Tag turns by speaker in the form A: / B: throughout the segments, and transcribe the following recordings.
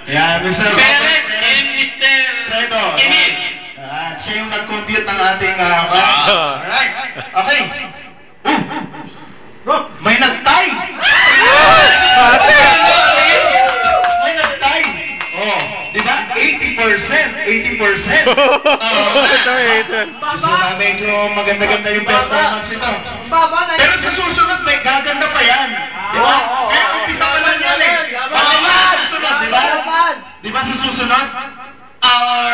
A: Yan, Mr.
B: Perez and Mr.
A: Credo.
B: Emil.
A: Siya yung nag-compute ng ating alright. Okay. May nag-tie! May nag-tie! Oh, di ba? 80%! 80%! Gusto na medyo maganda-ganda yung performance ito. Pero sa susunod, may gaganda pa yan. Di ba? Eh, umpisa pa lang yan eh. Susunod, di ba? Di ba sa susunod?
B: Our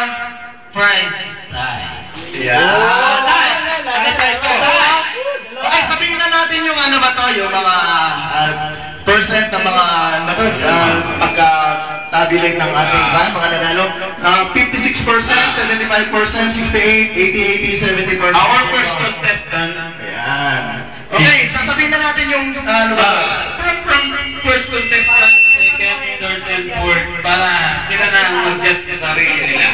B: prize is time.
A: Yeah. Okay, sabihin na natin yung ano ba to, yung mga percent ng mga pagka-tabulate ng ating mga nanalo. 56%, 75%, 68, 80, 70%.
B: Our first contestant.
A: Ayan. Okay, sasabihin na natin yung ano ba?
B: From first contestant, second, third, and fourth, para sila na ang mag-adjust sa sarili nila.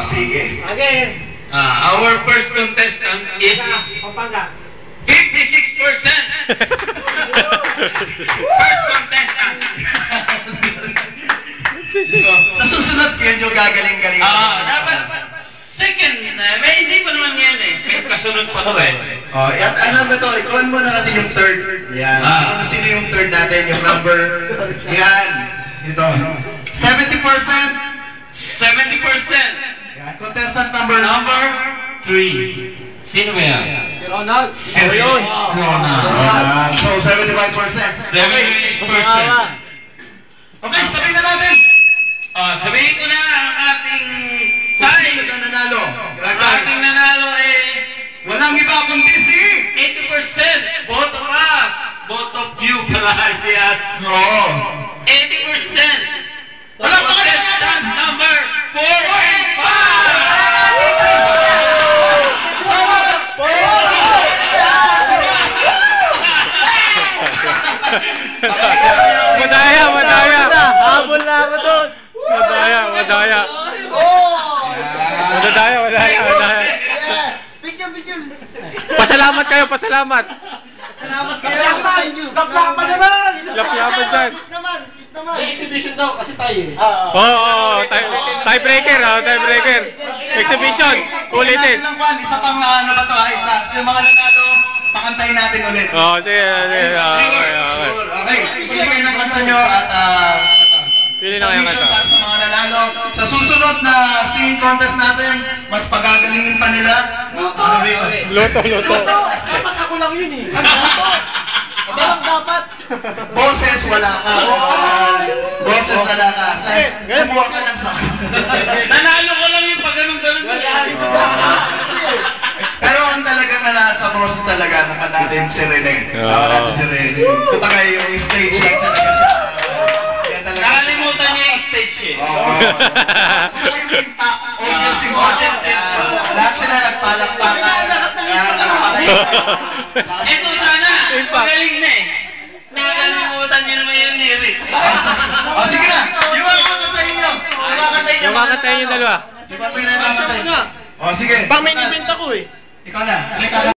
A: Sige.
B: Our first contestant is 56%. First contestant.
A: Sa susunod, medyo gagaling-galing.
B: Dapat second, hindi pa naman yan eh. May kasunod pa to eh.
A: Ano ba to? Ikuhan muna natin yung third. Yan. Sino yung third natin? Yung number. Yan. Ito. 70%.
B: 70%.
A: Yan. Contestant number
B: 3. Sino ba yan?
C: Ronald.
B: Si Ronald.
A: So, 75%.
B: 78%.
A: Okay, sabihin na natin.
B: Sabihin ko na ang ating
A: Sino na nanalo?
B: Ang ating nanalo eh
A: Walang iba kundi si
B: 80%. Both of us. Both of you pala, hindi us.
A: Oo.
B: 80%.
A: Wala pa kayo
B: Contestant number 4 and 5.
C: Madaya. Habol na ako doon. Madaya. Pasalamat kayo.
D: Salamat kayo.
C: Laplapan naman.
D: Laplapan dyan.
C: May exhibition daw kasi tayo eh.
D: Oo. Tiebreaker. Exhibition. Ulitin.
A: Lang Juan, isa pang ano ba to? Isa. Yung mga nanalo, pakantayin natin ulit.
D: Sige.
A: Okay. Pili kayo ng kanta nyo at
D: Pili na kayo ng kanta.
A: para sa mga nanalo. Sa susunod na singing contest natin, mas pagagalingin pa nila.
D: Luto.
C: Dapat ako lang yun eh. Dapat.
A: Boses, wala ka. Boses, wala ka. Kumuha ka lang sa
B: Nanalo ko lang yung pag-ganun-ganun.
A: Pero ang talagang nanalo sa boses talaga, natin si Rene. Natin si Rene. Kumbaga yung stage lang talaga siya. Yan talaga.
B: Nakalimutan niya yung stage eh.
A: Saka yung impact, audience impact. Lahat sila nagpalakpakan.
B: Ito sana, magaling na eh. Nakalimutan niya naman yung lyric.
A: Sige na, yung mga kakatayin nyo.
D: Yung kakatayin yung dalawa.
A: Sige.
C: Pang main event ako eh.
A: Ikaw na.